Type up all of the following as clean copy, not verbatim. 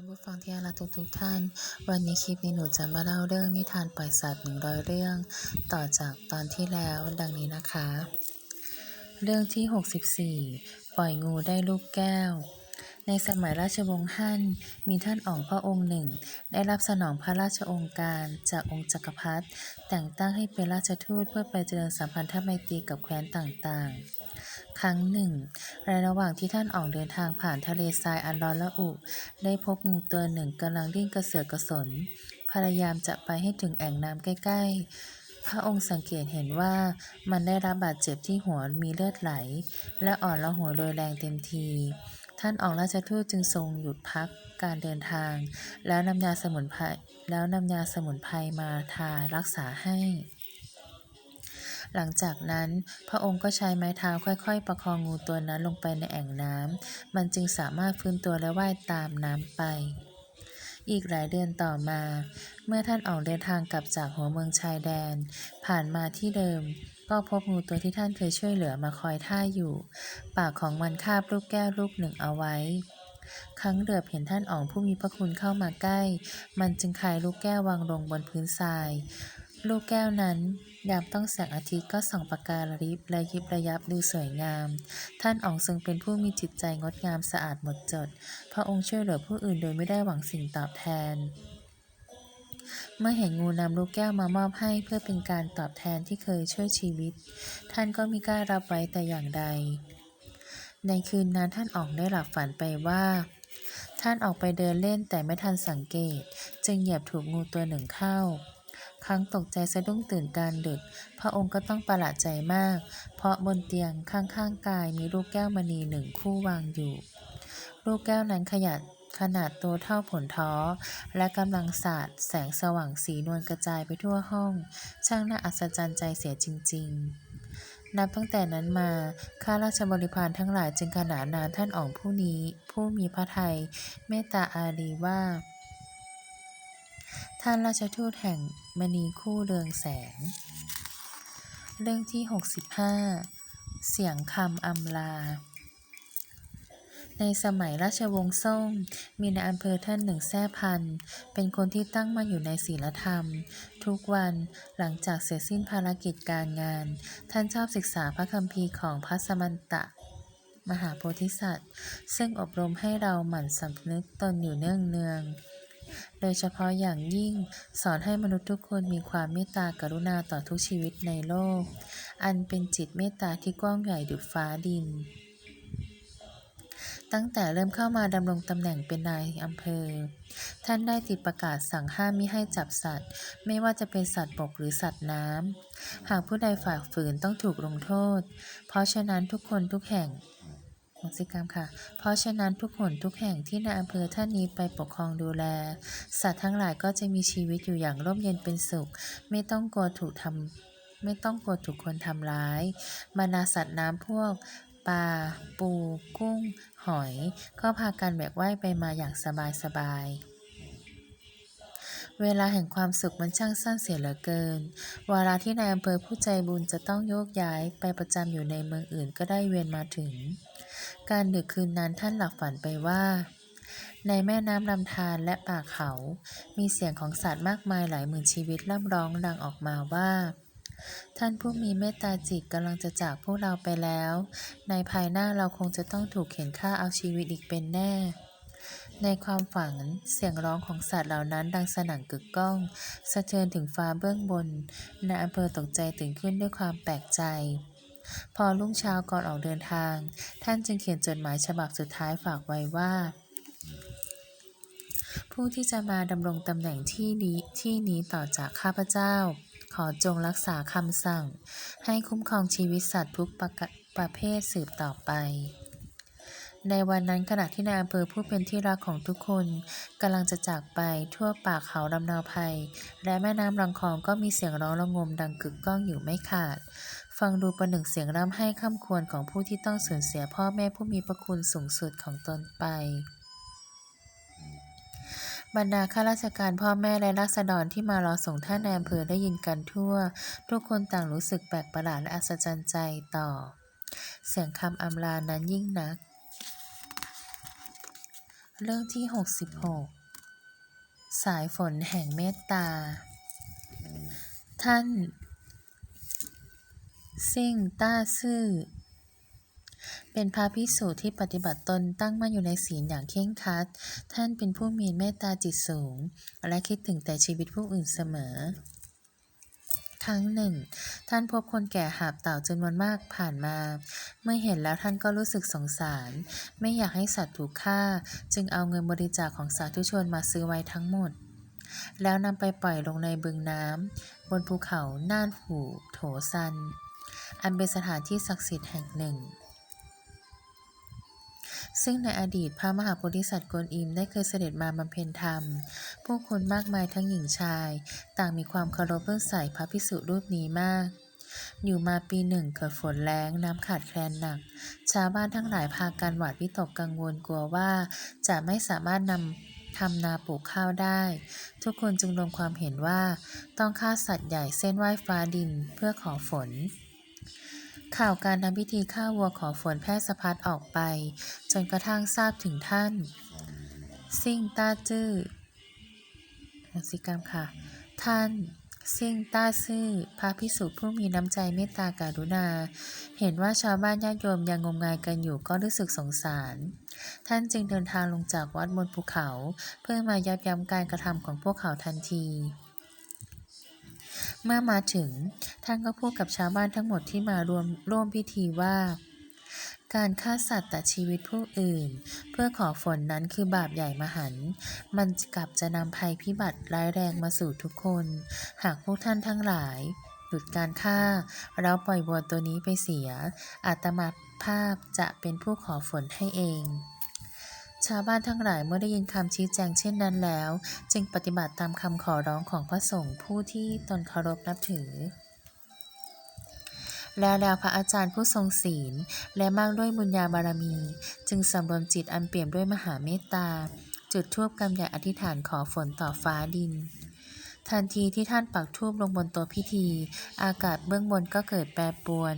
านผู้ฟังที่น่ารักทุกท่านวันนี้คลิปนี้หนูจะมาเล่าเรื่องนิทานปล่อยสัตว์100เรื่องต่อจากตอนที่แล้วดังนี้นะคะเรื่องที่64ปล่อยงูได้ลูกแก้วในสมัยราชวงศ์ฮั่นมีท่านอ๋องพระองค์หนึ่งได้รับสนองพระราชโองการจากองค์จักรพรรดิแต่งตั้งให้เป็นราชทูตเพื่อไปเจริญสัมพันธไมตรีกับแคว้นต่างๆครั้งหนึ่งในระหว่างที่ท่านอ๋องเดินทางผ่านทะเลทรายอันร้อนระอุได้พบงูตัวหนึ่งกำลังดิ้นกระเสือกกระสนพยายามจะไปให้ถึงแอ่งน้ำใกล้ๆพระองค์สังเกตเห็นว่ามันได้รับบาดเจ็บที่หัวมีเลือดไหลและอ่อนละหัวโดยแรงเต็มทีท่านอ๋องราชทูตจึงทรงหยุดพักการเดินทางแล้วนำยาสมุนไพรมาทารักษาให้หลังจากนั้นพระองค์ก็ใช้ไม้เท้าค่อยๆประคองงูตัวนั้นลงไปในแอ่งน้ำมันจึงสามารถฟื้นตัวและว่ายตามน้ำไปอีกหลายเดือนต่อมาเมื่อท่านออกเดินทางกลับจากหัวเมืองชายแดนผ่านมาที่เดิมก็พบงูตัวที่ท่านเคยช่วยเหลือมาคอยท่าอยู่ปากของมันคาบลูกแก้วลูกหนึ่งเอาไว้ครั้งเหลือบเห็นท่านอ๋องผู้มีพระคุณเข้ามาใกล้มันจึงคายลูกแก้ววางลงบนพื้นทรายลูกแก้วนั้นยามต้องแสงอาทิตย์ก็ส่องประกายระยิบระยับดูสวยงามท่านอ๋องทรงเป็นผู้มีจิตใจงดงามสะอาดหมดจดพระองค์ช่วยเหลือผู้อื่นโดยไม่ได้หวังสิ่งตอบแทนเมื่อเห็นงูนำลูกแก้วมามอบให้เพื่อเป็นการตอบแทนที่เคยช่วยชีวิตท่านก็มิกล้ารับไว้แต่อย่างใดในคืนนั้นท่านอ๋องได้หลับฝันไปว่าท่านออกไปเดินเล่นแต่ไม่ทันสังเกตจึงเหยียบถูกงูตัวหนึ่งเข้าครั้งตกใจสะดุ้งตื่นกลางดึกพระองค์ก็ต้องประหลาดใจมากเพราะบนเตียงข้างๆกายมีลูกแก้วมณีหนึ่งคู่วางอยู่ลูกแก้วนั้นขนาดโตเท่าผลท้อและกำลังสาดแสงสว่างสีนวลกระจายไปทั่วห้องช่างน่าอัศจรรย์ใจเสียจริงๆนับตั้งแต่นั้นมาข้าราชบริพารทั้งหลายจึงขนานนามท่านอ๋องผู้นี้ผู้มีพระทัยเมตตาอารีว่าท่านราชทูตแห่งมณีคู่เรืองแสงเรื่องที่65เสียงคำอำลาในสมัยราชวงศ์ซ่งมีนายอำเภอท่านหนึ่งแซ่พันเป็นคนที่ตั้งมั่นอยู่ในศีลธรรมทุกวันหลังจากเสร็จสิ้นภารกิจการงานท่านชอบศึกษาพระคัมภีร์ของพระสมันตะมหาโพธิสัตว์ซึ่งอบรมให้เราหมั่นสำนึกตนอยู่เนืองโดยเฉพาะอย่างยิ่งสอนให้มนุษย์ทุกคนมีความเมตตากรุณาต่อทุกชีวิตในโลกอันเป็นจิตเมตตาที่กว้างใหญ่ดุจฟ้าดินตั้งแต่เริ่มเข้ามาดำรงตำแหน่งเป็นนายอำเภอท่านได้ติดประกาศสั่งห้ามมิให้จับสัตว์ไม่ว่าจะเป็นสัตว์บกหรือสัตว์น้ำหากผู้ใดฝ่าฝืนต้องถูกลงโทษเพราะฉะนั้นทุกคนทุกแห่งเพราะฉะนั้นทุกคนทุกแห่งที่นายอำเภอท่านนี้ไปปกครองดูแลสัตว์ทั้งหลายก็จะมีชีวิตอยู่อย่างร่มเย็นเป็นสุขไม่ต้องกลัวถูกคนทำร้ายบรรดาสัตว์น้ำพวกปลาปูกุ้งหอยก็พากันแบกว่ายไปมาอย่างสบายเวลาแห่งความสุขมันช่างสั้นเสียเหลือเกินวาระที่นายอำเภอผู้ใจบุญจะต้องโยกย้ายไปประจำอยู่ในเมืองอื่นก็ได้เวียนมาถึงการดึกคืนนั้นท่านหลับฝันไปว่าในแม่น้ำลำธารและป่าเขามีเสียงของสัตว์มากมายหลายหมื่นชีวิตร่ำร้องดังออกมาว่าท่านผู้มีเมตตาจิตกำลังจะจากพวกเราไปแล้วในภายหน้าเราคงจะต้องถูกเข็นฆ่าเอาชีวิตอีกเป็นแน่ในความฝันเสียงร้องของสัตว์เหล่านั้นดังสนั่นกึกก้องสะเทือนถึงฟ้าเบื้องบนนายอำเภอตกใจตื่นขึ้นด้วยความแปลกใจพอรุ่งเช้าก่อนออกเดินทางท่านจึงเขียนจดหมายฉบับสุดท้ายฝากไว้ว่าผู้ที่จะมาดำรงตำแหน่งที่นี้ต่อจากข้าพเจ้าขอจงรักษาคำสั่งให้คุ้มครองชีวิตสัตว์ทุกประเภทสืบต่อไปในวันนั้นขณะที่นายอำเภอผู้เป็นที่รักของทุกคนกำลังจะจากไปทั่วป่าเขาลำนาวไพรและแม่น้ำลำคลองก็มีเสียงร้องระงมดังกึกก้องอยู่ไม่ขาดฟังดูประหนึ่งเสียงร่ำไห้คร่ำครวญของผู้ที่ต้องสูญเสียพ่อแม่ผู้มีพระคุณสูงสุดของตนไปบรรดาข้าราชการพ่อแม่และราษฎรที่มารอส่งท่านนายอำเภอได้ยินกันทั่วทุกคนต่างรู้สึกแปลกประหลาดและอัศจรรย์ใจต่อเสียงคำอำลานั้นยิ่งนัก เรื่องที่66สายฝนแห่งเมตตาท่านซิ่งต้าซื่อเป็นพระภิกษุที่ปฏิบัติตนตั้งมั่นอยู่ในศีลอย่างเคร่งครัดท่านเป็นผู้มีเมตตาจิตสูงและคิดถึงแต่ชีวิตผู้อื่นเสมอครั้งหนึ่งท่านพบคนแก่หาบเต่าจำนวนมากผ่านมาเมื่อเห็นแล้วท่านก็รู้สึกสงสารไม่อยากให้สัตว์ถูกฆ่าจึงเอาเงินบริจาคของสาธุชนมาซื้อไว้ทั้งหมดแล้วนำไปปล่อยลงในบึงน้ำบนภูเขาน่านหูโถซันอันเป็นสถานที่ศักดิ์สิทธิ์แห่งหนึ่งซึ่งในอดีตพระมหาโพธิสัตว์กวนอิมได้เคยเสด็จมาบำเพ็ญธรรมผู้คนมากมายทั้งหญิงชายต่างมีความเคารพเลื่อมใสพระภิกษุรูปนี้มากอยู่มาปีหนึ่งเกิดฝนแล้งน้ำขาดแคลนหนักชาวบ้านทั้งหลายพากันหวาดวิตกกังวลกลัวว่าจะไม่สามารถทำนาปลูกข้าวได้ทุกคนจึงลงความเห็นว่าต้องฆ่าสัตว์ใหญ่เส้นไหว้ฟ้าดินเพื่อขอฝนข่าวการทำพิธีฆ่าวัวขอฝนแพร่สะพัดออกไปจนกระทั่งทราบถึงท่านซิ่งต้าจื้อสิกรรมค่ะท่านซิ่งต้าซื่อพระภิกษุผู้มีน้ำใจเมตตากรุณาเห็นว่าชาวบ้านญาติโยมยังงมงายกันอยู่ก็รู้สึกสงสารท่านจึงเดินทางลงจากวัดบนภูเขาเพื่อมายับยั้งการกระทำของพวกเขาทันทีเมื่อมาถึงท่านก็พูดกับชาวบ้านทั้งหมดที่มาร่วมพิธีว่าการฆ่าสัตว์ตัดชีวิตผู้อื่นเพื่อขอฝนนั้นคือบาปใหญ่มหันต์มันกลับจะนำภัยพิบัติร้ายแรงมาสู่ทุกคนหากพวกท่านทั้งหลายหยุดการฆ่าแล้วปล่อยวัวตัวนี้ไปเสียอาตมาภาพจะเป็นผู้ขอฝนให้เองชาวบ้านทั้งหลายเมื่อได้ยินคำชี้แจงเช่นนั้นแล้วจึงปฏิบัติตามคำขอร้องของพระสงฆ์ผู้ที่ตนเคารพนับถือแล้วพระอาจารย์ผู้ทรงศีลและมากด้วยบุญญาบารมีจึงสำรวมจิตอันเปี่ยมด้วยมหาเมตตาจุดธูปกำใหญ่อธิษฐานขอฝนต่อฟ้าดินทันทีที่ท่านปักธูปลงบนโต๊ะพิธีอากาศเบื้องบนก็เกิดแปรปรวน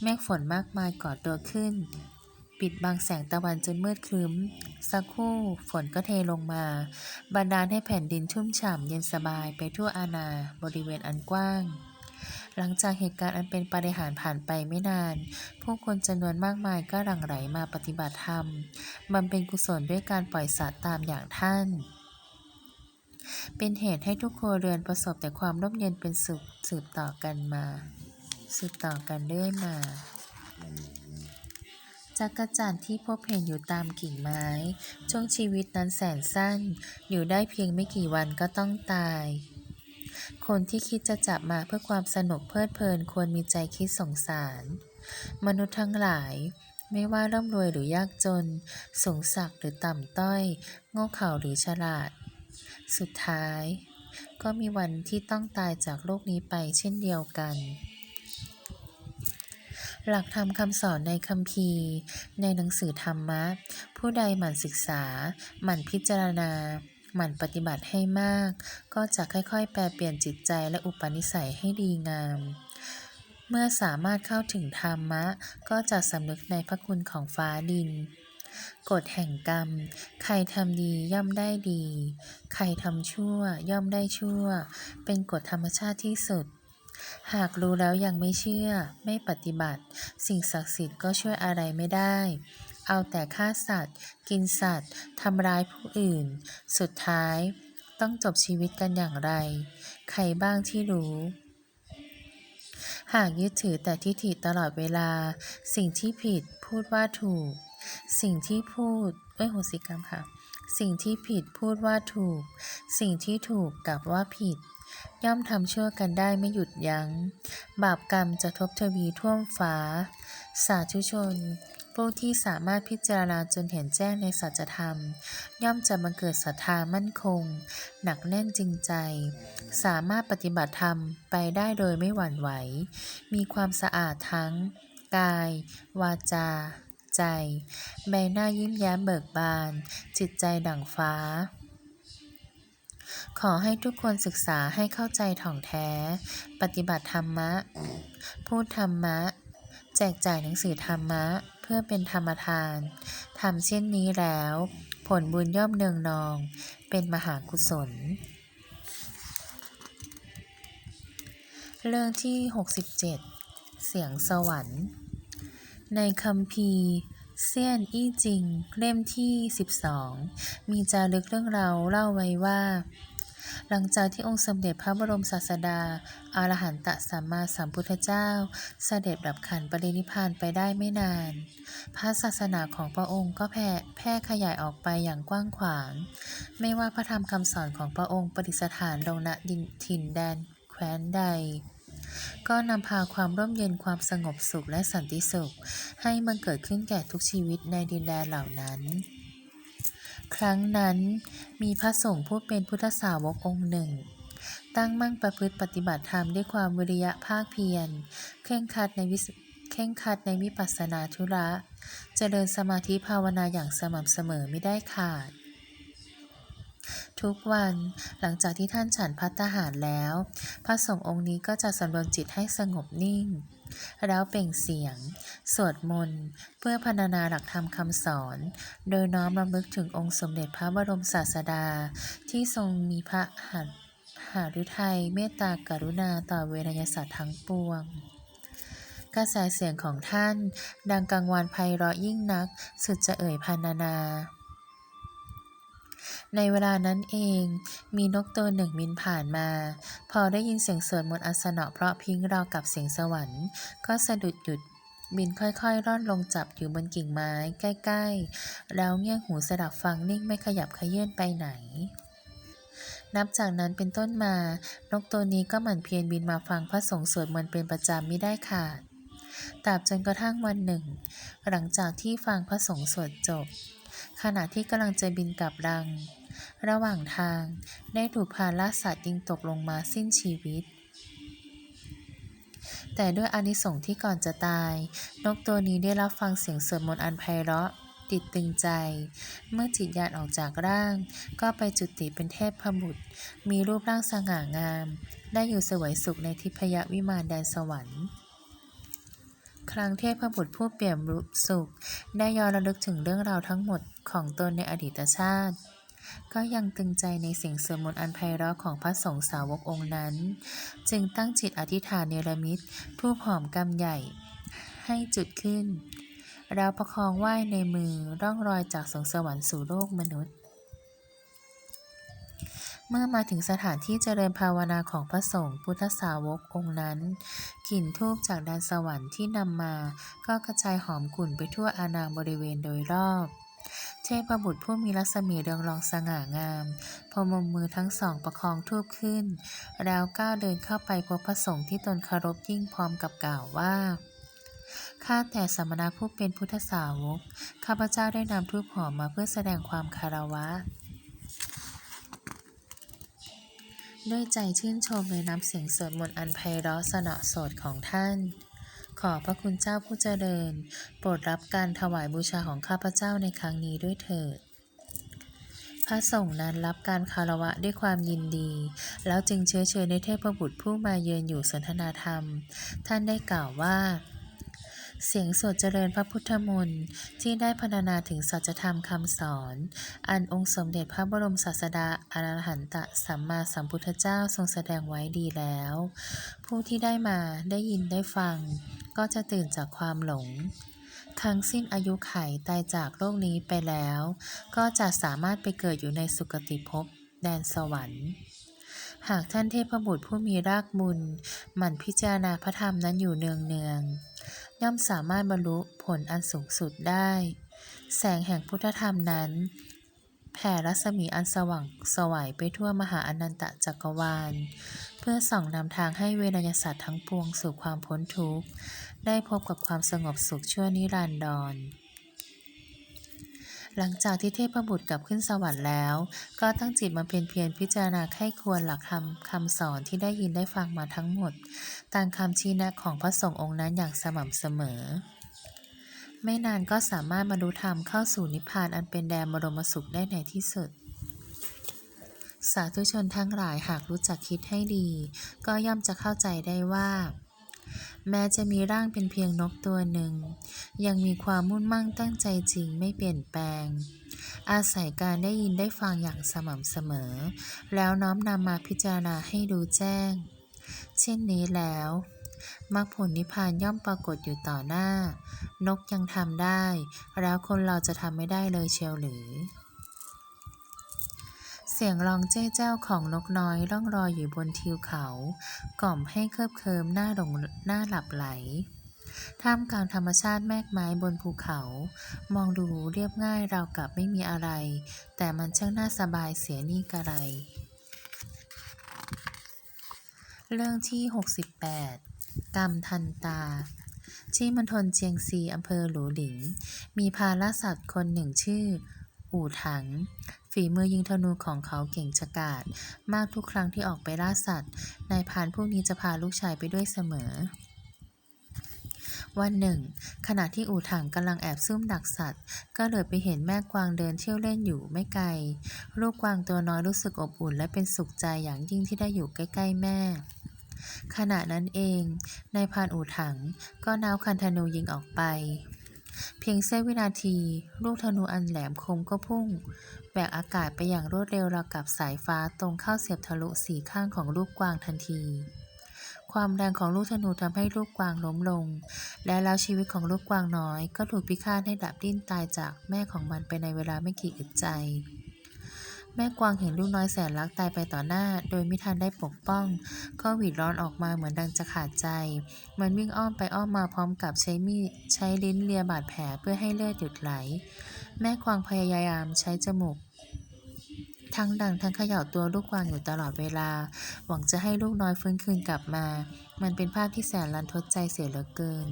เมฆฝนมากมายก่อตัวขึ้นปิดบังแสงตะวันจนมืดครึ้มสักครู่ฝนก็เทลงมาบันดาลให้แผ่นดินชุ่มฉ่ำเย็นสบายไปทั่วอาณาบริเวณอันกว้างหลังจากเหตุการณ์อันเป็นปาฏิหาริย์ผ่านไปไม่นานผู้คนจำนวนมากมายก็หลั่งไหลมาปฏิบัติธรรมบำเพ็ญกุศลด้วยการปล่อยสัตว์ตามอย่างท่านเป็นเหตุให้ทุกครัวเรือนประสบแต่ความร่มเย็นเป็นสุขสืบต่อกันเรื่อยมาจักจั่นที่พบเห็นอยู่ตามกิ่งไม้ช่วงชีวิตนั้นแสนสั้นอยู่ได้เพียงไม่กี่วันก็ต้องตายคนที่คิดจะจับมาเพื่อความสนุกเพลิดเพลินควรมีใจคิดสงสารมนุษย์ทั้งหลายไม่ว่าร่ำรวยหรือยากจนสูงสักหรือต่ำต้อยโง่เขลาหรือฉลาดสุดท้ายก็มีวันที่ต้องตายจากโลกนี้ไปเช่นเดียวกันหลักธรรมคำสอนในคัมภีร์ในหนังสือธรรมะผู้ใดหมั่นศึกษาหมั่นพิจารณาหมั่นปฏิบัติให้มากก็จะค่อยๆแปลเปลี่ยนจิตใจและอุปนิสัยให้ดีงามเมื่อสามารถเข้าถึงธรรมะก็จะสำนึกในพระคุณของฟ้าดินกฎแห่งกรรมใครทำดีย่อมได้ดีใครทำชั่วย่อมได้ชั่วเป็นกฎธรรมชาติที่สุดหากรู้แล้วยังไม่เชื่อไม่ปฏิบัติสิ่งศักดิ์สิทธิ์ก็ช่วยอะไรไม่ได้เอาแต่ฆ่าสัตว์กินสัตว์ทำร้ายผู้อื่นสุดท้ายต้องจบชีวิตกันอย่างไรใครบ้างที่รู้หากยึดถือแต่ทิฏฐิตลอดเวลาสิ่งที่ผิดพูดว่าถูกสิ่งที่ผิดพูดว่าถูกสิ่งที่ถูกกลับว่าผิดย่อมทำชั่วกันได้ไม่หยุดยั้งบาปกรรมจะทบทวีท่วมฟ้าสาธุชนผู้ที่สามารถพิจารณาจนเห็นแจ้งในสัจธรรมย่อมจะบังเกิดศรัทธามั่นคงหนักแน่นจริงใจสามารถปฏิบัติธรรมไปได้โดยไม่หวั่นไหวมีความสะอาดทั้งกายวาจาใจใบหน้ายิ้มแย้มเบิกบานจิตใจดั่งฟ้าขอให้ทุกคนศึกษาให้เข้าใจถ่องแท้ปฏิบัติธรรมะพูดธรรมะแจกจ่ายหนังสือธรรมะเพื่อเป็นธรรมทานทำเช่นนี้แล้วผ ลบุญย่อมเนืองนองเป็นมหากุศลเรื่องที่67เสียงสวรรค์ในคัมภีร์เซียนอี้จิงเล่มที่12มีจารึกเรื่องราวเล่าไว้ว่าหลังจากที่องค์สมเด็จพระบรมศาสดาอรหันตสัมมาสัมพุทธเจ้าเสด็จดับขันธ์ปรินิพพานไปได้ไม่นานพระศาสนาของพระองค์ก็แพร่ขยายออกไปอย่างกว้างขวางไม่ว่าพระธรรมคำสอนของพระองค์ประดิษฐานลงณถิ่นแดนแคว้นใดก็นำพาความร่มเย็นความสงบสุขและสันติสุขให้บังเกิดขึ้นแก่ทุกชีวิตในดินแดนเหล่านั้นครั้งนั้นมีพระสงฆ์ผู้เป็นพุทธสาวกองค์หนึ่งตั้งมั่นประพฤติปฏิบัติธรรมด้วยความวิริยะภาคเพียรเคร่งครัดในวิปัสสนาธุระเจริญสมาธิภาวนาอย่างสม่ำเสมอไม่ได้ขาดทุกวันหลังจากที่ท่านฉันภัตตาหารแล้วพระสงฆ์องค์นี้ก็จะสำรวมจิตให้สงบนิ่งแล้วเปล่งเสียงสวดมนต์เพื่อพรรณนาหลักธรรมคำสอนโดยน้อมรำลึกถึงองค์สมเด็จพระบรมศาสดาที่ทรงมีพระหฤทัยเมตตากรุณาต่อเวรยสัตว์ทั้งปวงกระแสเสียงของท่านดังกังวานไพเราะยิ่งนักสุดจะเอ่ยพรรณนาในเวลานั้นเองมีนกตัวหนึ่งบินผ่านมาพอได้ยินเสียงสวดมนต์อันไพเราะเพราะพริ้งราวกับเสียงสวรรค์ก็สะดุดหยุดบินค่อยๆร่อนลงจับอยู่บนกิ่งไม้ใกล้ๆแล้วเงี่ยหูสดับฟังนิ่งไม่ขยับเขยื้อนไปไหนนับจากนั้นเป็นต้นมานกตัวนี้ก็หมั่นเพียรบินมาฟังพระสงฆ์สวดมนต์เป็นประจำไม่ได้ขาดตราบจนกระทั่งวันหนึ่งหลังจากที่ฟังพระสงฆ์สวดจบขณะที่กำลังจะบินกลับรังระหว่างทางได้ถูกพาล่าสัตว์ยิงตกลงมาสิ้นชีวิตแต่ด้วยอานิสงส์ที่ก่อนจะตายนกตัวนี้ได้รับฟังเสียงสวดมนต์อันไพเราะติดตึงใจเมื่อจิตญาณออกจากร่างก็ไปจุติเป็นเทพบุตรมีรูปร่างสง่างามได้อยู่เสวยสุขในทิพยวิมานแดนสวรรค์ครั้งเทพบุตรผู้เปี่ยมสุขได้ย้อนระลึกถึงเรื่องราวทั้งหมดของตนในอดีตชาติก็ยังตึงใจในเสียงสวดมนต์อันไพเราะของพระสงฆ์สาวกองค์นั้นจึงตั้งจิตอธิษฐานเนรมิตธูปหอมกำใหญ่ให้จุดขึ้นแล้วประคองไหว้ในมือร่องรอยจากสวงสวรรค์สู่โลกมนุษย์เมื่อมาถึงสถานที่เจริญภาวนาของพระสงฆ์พุทธสาวกองค์นั้นกลิ่นธูปจากแดนสวรรค์ที่นำมาก็กระจายหอมกลุ่นไปทั่วอาณาบริเวณโดยรอบเทพบุตรผู้มีรัศมีเรืองรองสง่างามพนมมือทั้งสองประคองธูปขึ้นแล้วก้าวเดินเข้าไปพบพระสงฆ์ที่ตนเคารพยิ่งพร้อมกับกล่าวว่าข้าแต่สมณะผู้เป็นพุทธสาวกข้าพเจ้าได้นำธูปหอมมาเพื่อแสดงความคารวะด้วยใจชื่นชมในน้ำเสียงสวดมนต์อันไพเราะสนอโสดของท่านขอพระคุณเจ้าผู้เจริญโปรดรับการถวายบูชาของข้าพเจ้าในครั้งนี้ด้วยเถิดพระสงฆ์นั้นรับการคารวะด้วยความยินดีแล้วจึงเชื้อเชิญในเทพบุตรผู้มาเยือนอยู่สนทนาธรรมท่านได้กล่าวว่าเสียงสวดเจริญพระพุทธมนต์ที่ได้พรรณนาถึงสัจธรรมคำสอนอันองค์สมเด็จพระบรมศาสดาอรหันตสัมมาสัมพุทธเจ้าทรงแสดงไว้ดีแล้วผู้ที่ได้มาได้ยินได้ฟังก็จะตื่นจากความหลงทั้งสิ้นอายุขัยตายจากโลกนี้ไปแล้วก็จะสามารถไปเกิดอยู่ในสุคติภพแดนสวรรค์หากท่านเทพบุตรผู้มีรากบุญหมั่นพิจารณาพระธรรมนั้นอยู่เนืองย่อมสามารถบรรลุผลอันสูงสุดได้แสงแห่งพุทธธรรมนั้นแผ่รัศมีอันสว่างไสวไปทั่วมหาอนันตจักรวาลเพื่อส่องนำทางให้เวไนยสัตว์ทั้งปวงสู่ความพ้นทุกข์ได้พบกับความสงบสุขชั่วนิรันดรหลังจากที่เทพบุตรกลับขึ้นสวรรค์แล้วก็ตั้งจิตมาเพียรพิจารณาไข้ควรหลักคำสอนที่ได้ยินได้ฟังมาทั้งหมดตามคำชี้แนะของพระสงฆ์องค์นั้นอย่างสม่ำเสมอไม่นานก็สามารถบรรลุธรรมเข้าสู่นิพพานอันเป็นแดนบรมสุขได้ในที่สุดสาธุชนทั้งหลายหากรู้จักคิดให้ดีก็ย่อมจะเข้าใจได้ว่าแม้จะมีร่างเป็นเพียงนกตัวหนึ่งยังมีความมุ่งมั่นตั้งใจจริงไม่เปลี่ยนแปลง อาศัยการได้ยินได้ฟังอย่างสม่ำเสมอแล้วน้อมนำมาพิจารณาให้รู้แจ้งเช่นนี้แล้วมรรคผลนิพพานย่อมปรากฏอยู่ต่อหน้านกยังทำได้แล้วคนเราจะทำไม่ได้เลยเชียวหรือเสียงร้องเจ้าเจ้าของนกน้อยร่องรอยอยู่บนทิวเขากล่อมให้เคลิบเคลิ้มหน้าหลับไหลท่ามกลางธรรมชาติแมกไม้บนภูเขามองดูเรียบง่ายราวกับไม่มีอะไรแต่มันช่างน่าสบายเสียนี่กระไรเรื่องที่68กรรมทันตาที่มณฑลเจียงซีอำเภอหลูหลิงมีพาล่าสัตว์คนหนึ่งชื่ออู่ถังฝีมือยิงธนูของเขาเก่งฉกาจมากทุกครั้งที่ออกไปล่าสัตว์นายพรานพวกนี้จะพาลูกชายไปด้วยเสมอวันหนึ่งขณะที่อู่ถังกำลังแอบซุ่มดักสัตว์ก็เหลือไปเห็นแม่กวางเดินเที่ยวเล่นอยู่ไม่ไกลลูกกวางตัวน้อยรู้สึกอบอุ่นและเป็นสุขใจอย่างยิ่งที่ได้อยู่ใกล้ๆแม่ขณะนั้นเองนายพรานอู่ถังก็น้าวคันธนูยิงออกไปเพียงเสี้ยววินาทีลูกธนูอันแหลมคมก็พุ่งแหวกอากาศไปอย่างรวดเร็วราวกับสายฟ้าตรงเข้าเสียบทะลุสี่ข้างของลูกกวางทันทีความแรงของลูกธนูทำให้ลูกกวางล้มลงและแล้วชีวิตของลูกกวางน้อยก็ถูกพิฆาตให้ดับดิ้นตายจากแม่ของมันไปในเวลาไม่กี่อึดใจแม่กวางเห็นลูกน้อยแสนรักตายไปต่อหน้าโดยไม่ทันได้ปกป้องก็หวีดร้อนออกมาเหมือนดังจะขาดใจมันวิ่งอ้อมไปอ้อมมาพร้อมกับใช้ลิ้นเลียบาดแผลเพื่อให้เลือดหยุดไหลแม่กวางพยายามใช้จมูกทั้งดังทั้งเขย่าตัวลูกกวางอยู่ตลอดเวลาหวังจะให้ลูกน้อยฟื้นคืนกลับมามันเป็นภาพที่แสนรันทดใจเสียเหลือเกิน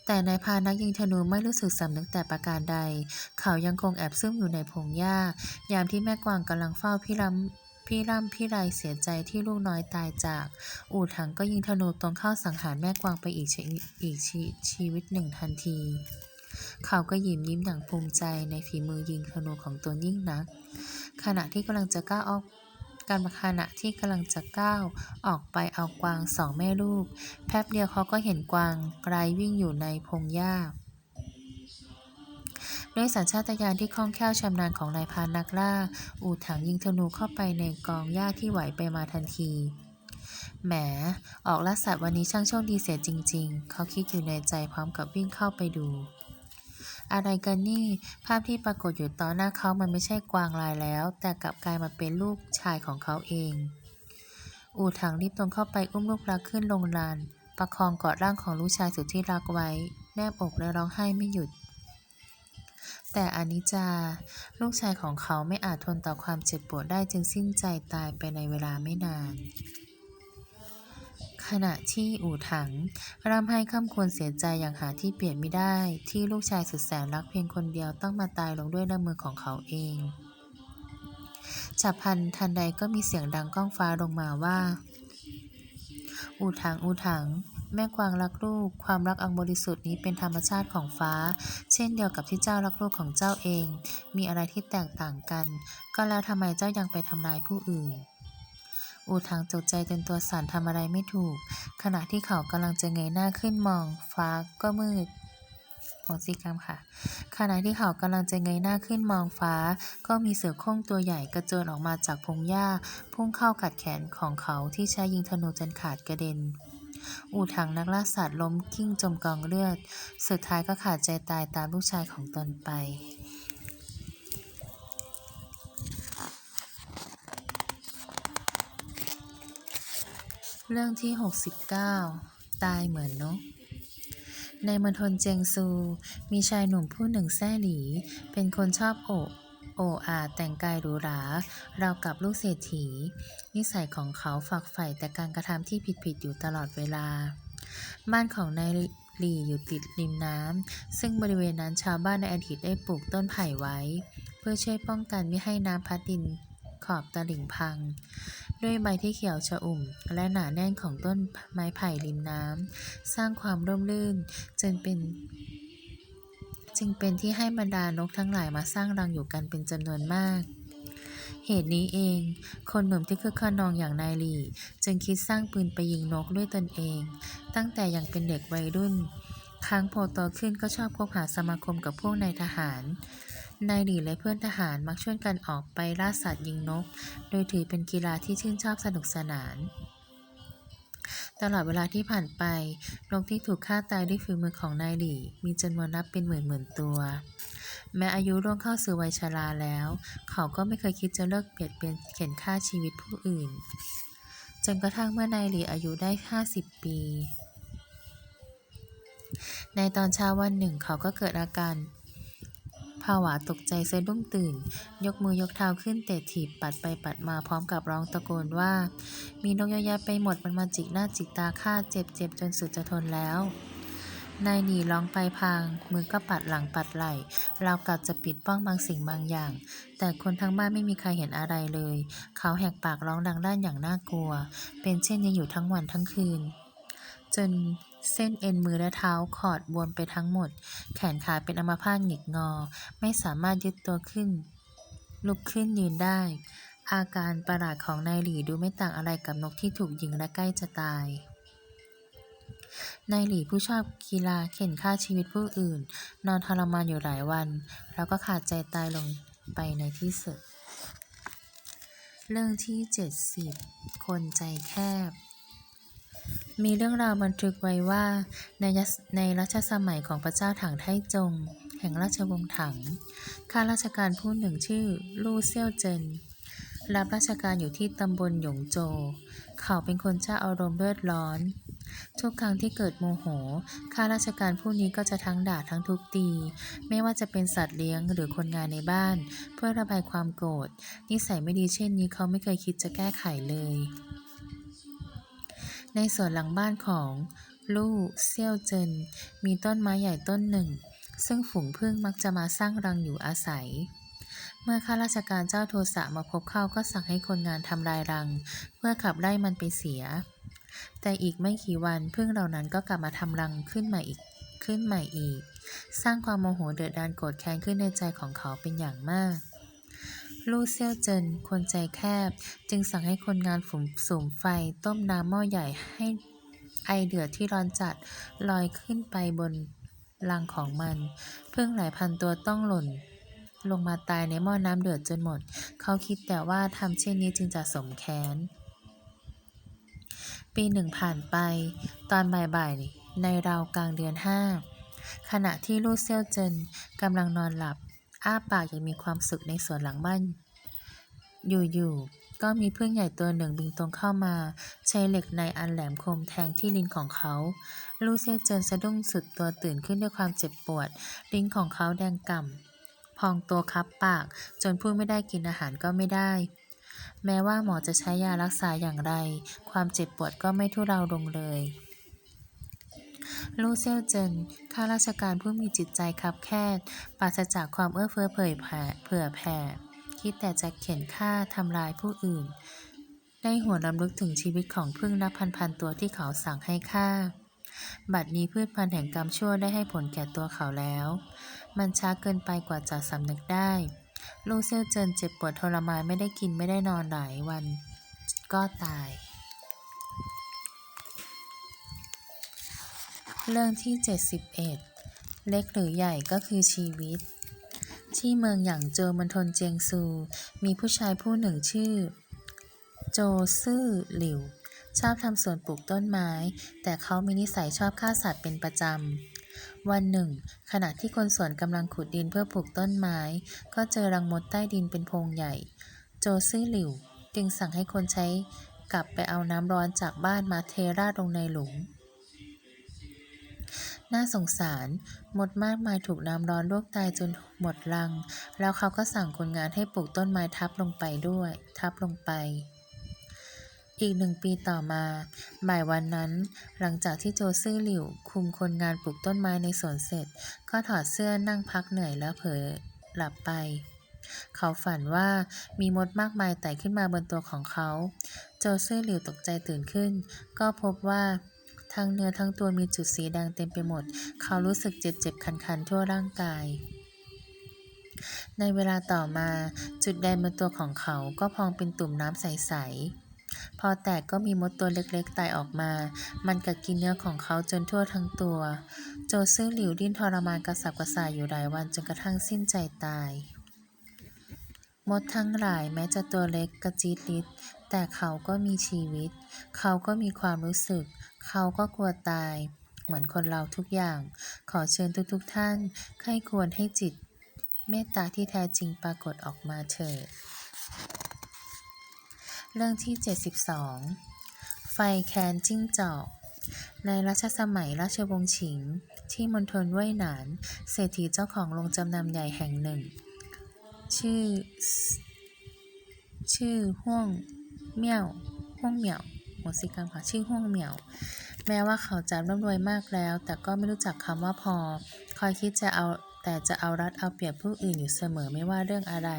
แต่นายพรานนักยิงธนูไม่รู้สึกสำนึกแต่ประการใดเขายังคงแอบซุ่มอยู่ในพงหญ้ายามที่แม่กวางกำลังเฝ้าพี่ไรเสียใจที่ลูกน้อยตายจากอู่ถังก็ยิงธนูตรงเข้าสังหารแม่กวางไปอีกชีวิตหนึ่งทันทีเขาก็ยิ้มอย่างภูมิใจในฝีมือยิงธนูของตนยิ่งนักขณะที่กำลังจะก้าวออกไปเอากวางสองแม่ลูกแป๊บเดียวเขาก็เห็นกวางไกลวิ่งอยู่ในพงหญ้าด้วยสัญชาตญาณที่คล่องแคล่วชำนาญของนายพรานนักล่าอู่ถังยิงธนูเข้าไปในกองหญ้าที่ไหวไปมาทันทีแหมออกล่าสัตว์วันนี้ช่างโชคดีเสียจริงๆเขาคิดอยู่ในใจพร้อมกับวิ่งเข้าไปดูอะไรกันนี่ภาพที่ปรากฏอยู่ต่อหน้าเขามันไม่ใช่กวางลายแล้วแต่กลับกลายมาเป็นลูกชายของเขาเองอู่ถังรีบตรงเข้าไปอุ้มลูกรักขึ้นลงลานประคองกอดร่างของลูกชายสุดที่รักไว้แนบอกและร้องไห้ไม่หยุดแต่อนิจจาลูกชายของเขาไม่อาจทนต่อความเจ็บปวดได้จึงสิ้นใจตายไปในเวลาไม่นานขณะที่อู่ถังร่ำไห้คร่ำครวญเสียใจอย่างหาที่เปรียบมิได้ที่ลูกชายสุดแสนรักเพียงคนเดียวต้องมาตายลงด้วยน้ำมือของเขาเองฉับพลันทันใดก็มีเสียงดังก้องฟ้าลงมาว่าอู่ถังแม่กวางรักลูกความรักอันบริสุทธิ์นี้เป็นธรรมชาติของฟ้าเช่นเดียวกับที่เจ้ารักลูกของเจ้าเองมีอะไรที่แตกต่างกันก็แล้วทำไมเจ้ายังไปทำลายผู้อื่นอู่ถังตกใจจนตัวสั่นทำอะไรไม่ถูกขณะที่เขากำลังจะเงยหน้าขึ้นมองฟ้าก็มืดขณะที่เขากำลังจะเงยหน้าขึ้นมองฟ้าก็มีเสือโคร่งตัวใหญ่กระโจนออกมาจากพงหญ้าพุ่งเข้ากัดแขนของเขาที่ใช้ยิงธนูจนขาดกระเด็นอู่ถังนักล่าสัตว์ล้มกิ้งจมกองเลือดสุดท้ายก็ขาดใจตายตามลูกชายของตนไปเรื่องที่69ตายเหมือนนกในมณฑลเจียงซูมีชายหนุ่มผู้หนึ่งแซ่หลีเป็นคนชอบโอ้อาแต่งกายหรูหราราวกับลูกเศรษฐีนิสัยของเขาฝักใฝ่แต่การกระทำที่ผิดอยู่ตลอดเวลาบ้านของนายหลี่อยู่ติดริมน้ำซึ่งบริเวณนั้นชาวบ้านในอดีตได้ปลูกต้นไผ่ไว้เพื่อช่วยป้องกันไม่ให้น้ำพัดดินขอบตลิ่งพังด้วยใบที่เขียวชอุ่มและหนาแน่นของต้นไม้ไผ่ริมน้ำสร้างความร่มรื่นจึงเป็นที่ให้บรรดานกทั้งหลายมาสร้างรังอยู่กันเป็นจำนวนมากเหตุนี้เองคนหนุ่มที่คึกขนองอย่างนายหลี่จึงคิดสร้างปืนไปยิงนกด้วยตนเองตั้งแต่ยังเป็นเด็กวัยรุ่น ครั้งพอโตขึ้นก็ชอบคบหาสมาคมกับพวกนายทหาร นายหลีและเพื่อนทหารมักชวนกันออกไปล่าสัตว์ยิงนก โดยถือเป็นกีฬาที่ชื่นชอบสนุกสนาน ตลอดเวลาที่ผ่านไปนกที่ถูกฆ่าตายด้วยฝีมือของนายหลี่มีจำนวนนับเป็นหมื่นๆตัว แม้อายุล่วงเข้าสู่วัยชราแล้ว เขาก็ไม่เคยคิดจะเลิกเบียดเบียนเข็นฆ่าชีวิตผู้อื่น จนกระทั่งเมื่อนายหลี่อายุได้50 ปี ในตอนเช้าวันหนึ่งเขาก็เกิดอาการผวาตกใจสะดุ้งตื่น ยกมือยกเท้าขึ้นเตะถีบปัดไปปัดมาพร้อมกับร้องตะโกนว่ามีนกเยอะแยะไปหมดมันมาจิกหน้าจิกตาข้าเจ็บจนสุดจะทนแล้ว นายหนีร้องไปพางมือก็ปัดหลังปัดไหล่ราวกับจะปิดป้องบางสิ่งบางอย่าง แต่คนทั้งบ้านไม่มีใครเห็นอะไรเลย เขาแหกปากร้องดังลั่นอย่างน่ากลัว เป็นเช่นนี้อยู่ทั้งวันทั้งคืน จนเส้นเอ็นมือและเท้าขอดบวมไปทั้งหมด แขนขาเป็นอัมพาตหงิกงอ ไม่สามารถยึดตัวขึ้น ลุกขึ้นยืนได้ อาการประหลาดของนายหลี่ดูไม่ต่างอะไรกับนกที่ถูกยิงและใกล้จะตาย นายหลี่ผู้ชอบกีฬาเข็นฆ่าชีวิตผู้อื่น นอนทรมานอยู่หลายวัน แล้วก็ขาดใจตายลงไปในที่สุด เรื่องที่ 70 คนใจแคบ มีเรื่องราวบันทึกไว้ว่าในรัชสมัยของพระเจ้าถังไทจง แห่งราชวงศ์ถัง ข้าราชการผู้หนึ่งชื่อลู่เซี่ยวเจินรับราชการอยู่ที่ตำบลหยงโจวเขาเป็นคนเจ้าอารมณ์เลือดร้อน ทุกครั้งที่เกิดโมโหข้าราชการผู้นี้ก็จะทั้งด่าทั้งทุบตี ไม่ว่าจะเป็นสัตว์เลี้ยงหรือคนงานในบ้าน เพื่อระบายความโกรธ นิสัยไม่ดีเช่นนี้เขาไม่เคยคิดจะแก้ไขเลย ในสวนหลังบ้านของลู่เซี่ยวเจินมีต้นไม้ใหญ่ต้นหนึ่ง ซึ่งฝูงผึ้งมักจะมาสร้างรังอยู่อาศัย เมื่อข้าราชการเจ้าโทสะมาพบเข้าก็สั่งให้คนงานทำลายรัง เพื่อขับไล่มันไปเสีย แต่อีกไม่กี่วันผึ้งเหล่านั้นก็กลับมาทำรังขึ้นใหม่อีก สร้างความโมโหเดือดดาลโกรธแค้นขึ้นในใจของเขาเป็นอย่างมาก ลู่เซี่ยวเจินคนใจแคบจึงสั่งให้คนงานสุมไฟต้มน้ำหม้อใหญ่ให้ไอเดือดที่ร้อนจัดลอยขึ้นไปบนรังของมันผึ้งหลายพันตัวต้องหล่นลงมาตายในหม้อน้ำเดือดจนหมด เขาคิดแต่ว่าทำเช่นนี้จึงจะสมแค้น ปีหนึ่งผ่านไปตอนบ่ายๆในราวกลางเดือน 5 ขณะที่ลู่เซี่ยวเจินกำลังนอนหลับอ้าปากอย่างมีความสุขในสวนหลังบ้านอยู่ๆก็มีผึ้งใหญ่ตัวหนึ่งบินตรงเข้ามาใช้เหล็กในอันแหลมคมแทงที่ลิ้นของเขาลู่เซี่ยวเจินสะดุ้งสุดตัวตื่นขึ้นด้วยความเจ็บปวดลิ้นของเขาแดงก่ำพองตัวคับปากจนพูดไม่ได้กินอาหารก็ไม่ได้ แม้ว่าหมอจะใช้ยารักษาอย่างไรความเจ็บปวดก็ไม่ทุเลาลงเลยลู่เซี่ยวเจินข้าราชการผู้มีจิตใจคับแคบปราศจากความเอื้อเฟื้อเผื่อแผ่คิดแต่จะเข็นฆ่าทำลายผู้อื่นได้หวนรำลึกถึงชีวิตของผึ้งนับพันตัวที่เขาสั่งให้ฆ่าบัดนี้พืชพันธุ์แห่งกรรมชั่วได้ให้ผลแก่ตัวเขาแล้วมันช้าเกินไปกว่าจะสำนึกได้ลู่เซี่ยวเจินเจ็บปวดทรมานไม่ได้กินไม่ได้นอนหลายวันก็ตายเรื่องที่ 71 เล็กหรือใหญ่ก็คือชีวิตที่เมืองหยางโจวมณฑลเจียงซูมีผู้ชายผู้หนึ่งชื่อโจซื่อหลิวชอบทำสวนปลูกต้นไม้แต่เขามีนิสัยชอบฆ่าสัตว์เป็นประจำวันหนึ่งขณะที่คนสวนกำลังขุดดินเพื่อปลูกต้นไม้ก็เจอรังมดใต้ดินเป็นโพรงใหญ่โจซื่อหลิวจึงสั่งให้คนใช้กลับไปเอาน้ำร้อนจากบ้านมาเทราดลงในหลุมน่าสงสารมดมากมายถูกน้ำร้อนลวกตายจนหมดรังแล้วเขาก็สั่งคนงานให้ปลูกต้นไม้ทับลงไปอีก1 ปีต่อมาบ่ายวันนั้นหลังจากที่โจซื่อหลิวคุมคนงานปลูกต้นไม้ในสวนเสร็จก็ถอดเสื้อนั่งพักเหนื่อยแล้วเผลอหลับไปเขาฝันว่ามีมดมากมายไต่ขึ้นมาบนตัวของเขาโจซื่อหลิวตกใจตื่นขึ้นก็พบว่าทั้งเนื้อทั้งตัวมีจุดสีแดงเต็มไปหมดเขารู้สึกเจ็บคันๆทั่วร่างกายในเวลาต่อมาจุดแดงบนตัวของเขาก็พองเป็นตุ่มน้ำใสๆ พอแตกก็มีมดตัวเล็กๆไต่ออกมา มันกัดกินเนื้อของเขาจนทั่วทั้งตัว โจซื่อหลิวดิ้นทรมานกระสับกระส่ายอยู่หลายวันจนกระทั่งสิ้นใจตาย มดทั้งหลายแม้จะตัวเล็กกระจี๊ดลิดแต่เขาก็มีชีวิต เขาก็มีความรู้สึก เขาก็กลัวตาย เหมือนคนเราทุกอย่าง ขอเชิญทุกท่านใคร่ควรให้จิต เมตตาที่แท้จริงปรากฏออกมาเถิด เรื่องที่ 72 ไฟแคนจิ้งจอก ในรัชสมัยราชวงศ์ฉิงที่มณฑลเว่ยหนาน เศรษฐีเจ้าของโรงจำนำใหญ่แห่งหนึ่ง ชื่อฮ่วงเหมี่ยวโมซิกรรมค่ะชื่อฮ่วงเหมี่ยว แม้ว่าเขาจะร่ำรวยมากแล้ว แต่ก็ไม่รู้จักคำว่าพอ คอยคิดจะเอารัดเอาเปรียบผู้อื่นอยู่เสมอไม่ว่าเรื่องอะไร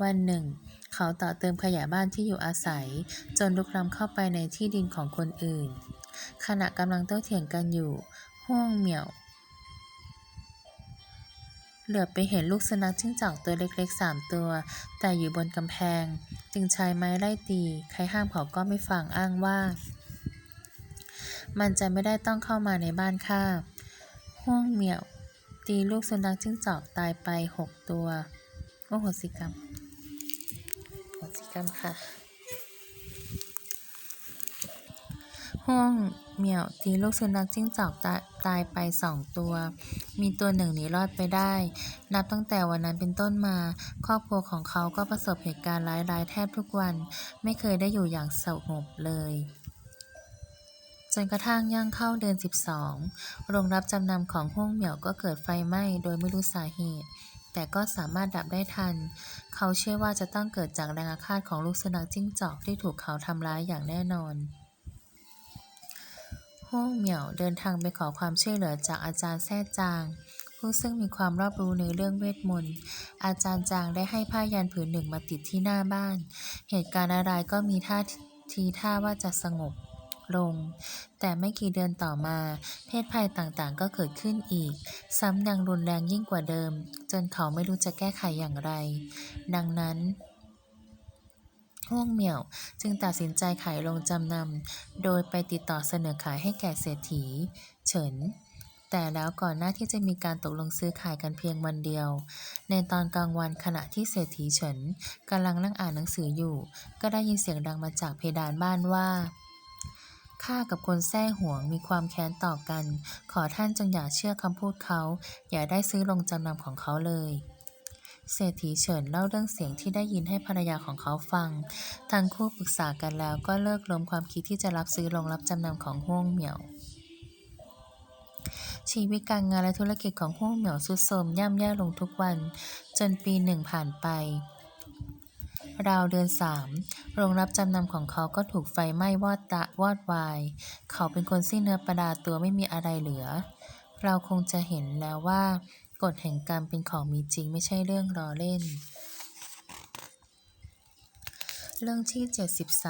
วันหนึ่ง เขาต่อเติมขยะบ้านที่อยู่อาศัย จนลุกล้ำเข้าไปในที่ดินของคนอื่น ขณะกำลังโต้เถียงกันอยู่ฮ่วงเหมี่ยวเหลือบไปเห็นลูกสุนัขจิ้งจอกตัวเล็กๆ3 ตัว แต่อยู่บนกำแพง จึงใช้ไม้ไล่ตี ใครห้ามเขาก็ไม่ฟังอ้างว่า มันจะไม่ได้ต้องเข้ามาในบ้านข้าฮ่วงเหมี่ยวตีลูกสุนัขจิ้งจอกตายไป6 ตัวโหสิกรรมค่ะฮ่วงเหมี่ยวตีลูกสุนัขจิ้งจอกตายไป2 ตัว มีตัวหนึ่งหนีรอดไปได้ นับตั้งแต่วันนั้นเป็นต้นมา ครอบครัวของเขาก็ประสบเหตุการณ์ร้ายๆแทบทุกวัน ไม่เคยได้อยู่อย่างสงบเลย จนกระทั่งย่างเข้าเดือน 12 โรงรับจำนำของฮ่วงเหมี่ยวก็เกิดไฟไหม้โดยไม่รู้สาเหตุ แต่ก็สามารถดับได้ทัน เขาเชื่อว่าจะต้องเกิดจากแรงอาฆาตของลูกสุนัขจิ้งจอกที่ถูกเขาทำร้ายอย่างแน่นอนฮ่วงเหมี่ยวเดินทางไปขอความช่วยเหลือจากอาจารย์แท้จาง ผู้ซึ่งมีความรอบรู้ในเรื่องเวทมนต์ อาจารย์จางได้ให้ผ้ายันผืนหนึ่งมาติดที่หน้าบ้าน เหตุการณ์อะไรก็มีท่าว่าจะสงบลง แต่ไม่กี่เดือนต่อมา เพศภัยต่างๆก็เกิดขึ้นอีก ซ้ำยังรุนแรงยิ่งกว่าเดิม จนเขาไม่รู้จะแก้ไขอย่างไร ดังนั้นฮ่วงเหมี่ยวจึงตัดสินใจขายโรงจำนำ โดยไปติดต่อเสนอขายให้แก่เศรษฐีเฉิน แต่แล้วก่อนหน้าที่จะมีการตกลงซื้อขายกันเพียงวันเดียว ในตอนกลางวันขณะที่เศรษฐีเฉินกำลังนั่งอ่านหนังสืออยู่ ก็ได้ยินเสียงดังมาจากเพดานบ้านว่า ข้ากับคนแท้หวงมีความแค้นต่อกัน ขอท่านจงอย่าเชื่อคำพูดเขา อย่าได้ซื้อโรงจำนำของเขาเลยเศรษฐีเฉินเล่าเรื่องเสียงที่ได้ยินให้ภรรยาของเขาฟัง ทั้งคู่ปรึกษากันแล้วก็เลิกล้มความคิดที่จะรับซื้อโรงรับจำนำของฮ่วงเหมี่ยว ชีวิตการงานและธุรกิจของฮ่วงเหมี่ยวทรุดโทรมย่ำแย่ลงทุกวัน จนปีหนึ่งผ่านไป ราวเดือน 3 โรงรับจำนำของเขาก็ถูกไฟไหม้วอดวาย เขาเป็นคนสิ้นเนื้อประดาตัวไม่มีอะไรเหลือ เราคงจะเห็นแล้วว่ากฎแห่งกรรมเป็นของมีจริงไม่ใช่เรื่องล้อเล่น เรื่องที่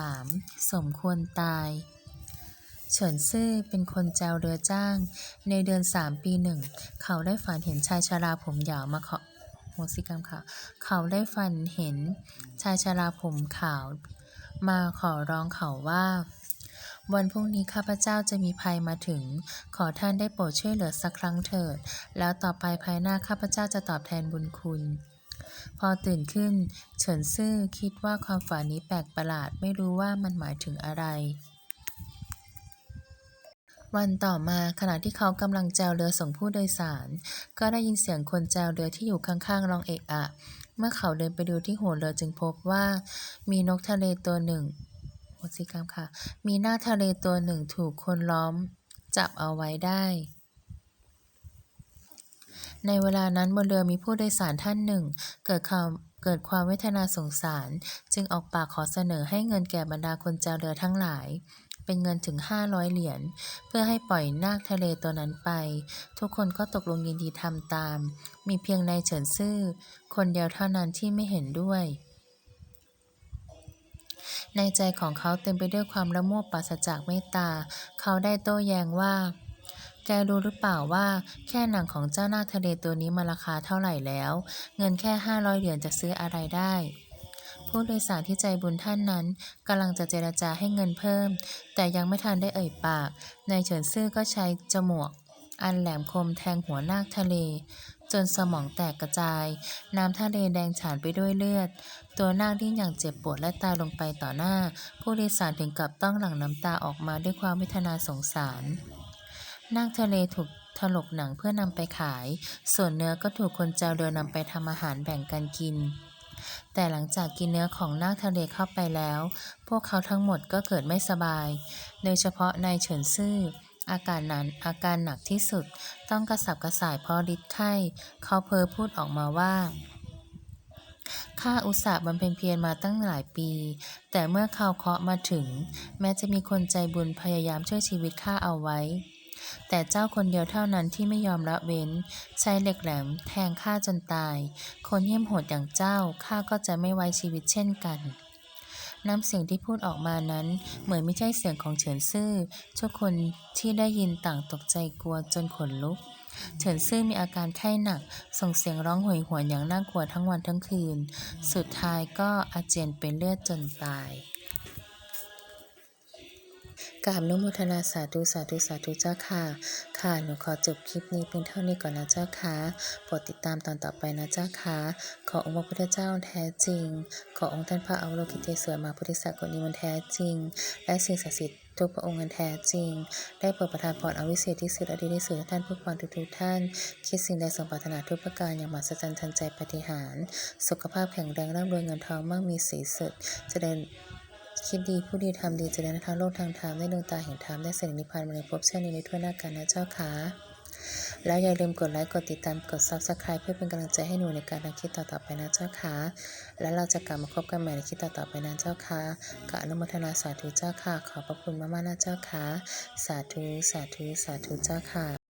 73 สมควรตาย เฉินซื่อเป็นคนแจวเรือจ้าง ในเดือน 3 ปี 1 เขาได้ฝันเห็นชายชราผมยาวมาขอโหสิกรรมค่ะ เขาได้ฝันเห็นชายชราผมขาวมาขอร้องเขาว่า วันพรุ่งนี้ข้าพเจ้าจะมีภัยมาถึง ขอท่านได้โปรดช่วยเหลือสักครั้งเถิด แล้วต่อไปภายหน้าข้าพเจ้าจะตอบแทนบุญคุณ พอตื่นขึ้น เฉินซื่อคิดว่าความฝันนี้แปลกประหลาดไม่รู้ว่ามันหมายถึงอะไร วันต่อมาขณะที่เขากำลังแจวเรือส่งผู้โดยสาร ก็ได้ยินเสียงคนแจวเรือที่อยู่ข้างๆร้องเอะอะ เมื่อเขาเดินไปดูที่หัวเรือจึงพบว่ามีนกทะเลตัวหนึ่งมีนาคทะเลตัวหนึ่งถูกคนล้อมจับเอาไว้ได้ ในเวลานั้นบนเรือมีผู้โดยสารท่านหนึ่งเกิดความเวทนาสงสาร จึงออกปากขอเสนอให้เงินแก่บรรดาคนแจวเรือทั้งหลาย เป็นเงินถึง500 เหรียญเพื่อให้ปล่อยนาคทะเลตัวนั้นไป ทุกคนก็ตกลงยินดีทำตาม มีเพียงนายเฉินซื่อคนเดียวเท่านั้นที่ไม่เห็นด้วย ในใจของเขาเต็มไปด้วยความละโมบปราศจากเมตตา เขาได้โต้แย้งว่า แกรู้หรือเปล่าว่าแค่หนังของเจ้านาคทะเลตัวนี้มันราคาเท่าไหร่แล้ว เงินแค่500 เหรียญจะซื้ออะไรได้ ผู้โดยสารที่ใจบุญท่านนั้นกำลังจะเจรจาให้เงินเพิ่มแต่ยังไม่ทันได้เอ่ยปากนายเฉินซื่อก็ใช้จมวกอันแหลมคมแทงหัวนาคทะเลจนสมองแตกกระจายน้ำทะเลแดงฉานไปด้วยเลือดตัวนาคดิ้นอย่างเจ็บปวดและตายลงไปต่อหน้าผู้โดยสารถึงกับต้องหลั่งน้ำตาออกมาด้วยความเวทนาสงสารนาคทะเลถูกถลกหนังเพื่อนำไปขายส่วนเนื้อก็ถูกคนเจ้าเรือนำไปทำอาหารแบ่งกันกินแต่หลังจากกินเนื้อของนาคทะเลเข้าไปแล้วพวกเขาทั้งหมดก็เกิดไม่สบายโดยเฉพาะนายเฉินซื่ออาการหนักที่สุดต้องกระสับกระส่ายเพราะฤทธิ์ไข้เขาเพ้อพูดออกมาว่าข้าอุตส่าห์บำเพ็ญเพียรมาตั้งหลายปีแต่เมื่อข่าวเคราะห์มาถึงแม้จะมีคนใจบุญพยายามช่วยชีวิตข้าเอาไว้แต่เจ้าคนเดียวเท่านั้นที่ไม่ยอมละเว้นใช้เหล็กแหลมแทงข้าจนตายคนเหี้ยมโหดอย่างเจ้าข้าก็จะไม่ไว้ชีวิตเช่นกันน้ำเสียงที่พูดออกมานั้นเหมือนไม่ใช่เสียงของเฉินซื่อทุกคนที่ได้ยินต่างตกใจกลัวจนขนลุกเฉินซื่อมีอาการไข้หนักส่งเสียงร้องโหยหวนอย่างน่ากลัวทั้งวันทั้งคืนสุดท้ายก็อาเจียนเป็นเลือดจนตายกราบอนุโมทนาสาธุเจ้าค่ะหนูขอจบคลิปนี้เพียงเท่านี้ก่อนนะเจ้าค่ะโปรดติดตามตอนต่อไปนะเจ้าค่ะขอองค์พระพุทธเจ้าแท้จริงขอองค์ท่านพระอวโลกิเตศวรมหาโพธิสัตว์กฎนิมนต์แท้จริงและสิ่งศักดิ์สิทธิ์ทุกพระองค์อันแท้จริงได้โปรดประทานพรอวิเศษที่สุดอดีที่สุดให้ท่านผู้ฟังทุกท่านคิดสิ่งใดสมปรารถนาทุกประการอย่างมหัศจรรย์ทันใจปาฏิหาริย์สุขภาพแข็งแรงร่ำรวยเงินทองมั่งมีสีสุดเจริญคิดดีผู้ดีทำดีเจริญทางโลกทางธรรมได้ดวงตาเห็นธรรมได้เสด็จนิพพานมาในภพชาตินี้ในทั่วหน้ากันนะเจ้าค่ะแล้วอย่าลืมกดไลค์กดติดตามกด Subscribe เพื่อเป็นกำลังใจให้หนูในการทำคลิปต่อๆไปนะเจ้าค่ะแล้วเราจะกลับมาพบกันใหม่ในคลิปต่อๆไปนะเจ้าค่ะกับอนุโมทนาสาธุเจ้าค่ะขอบพระคุณมากๆนะเจ้าค่ะสาธุเจ้าค่ะ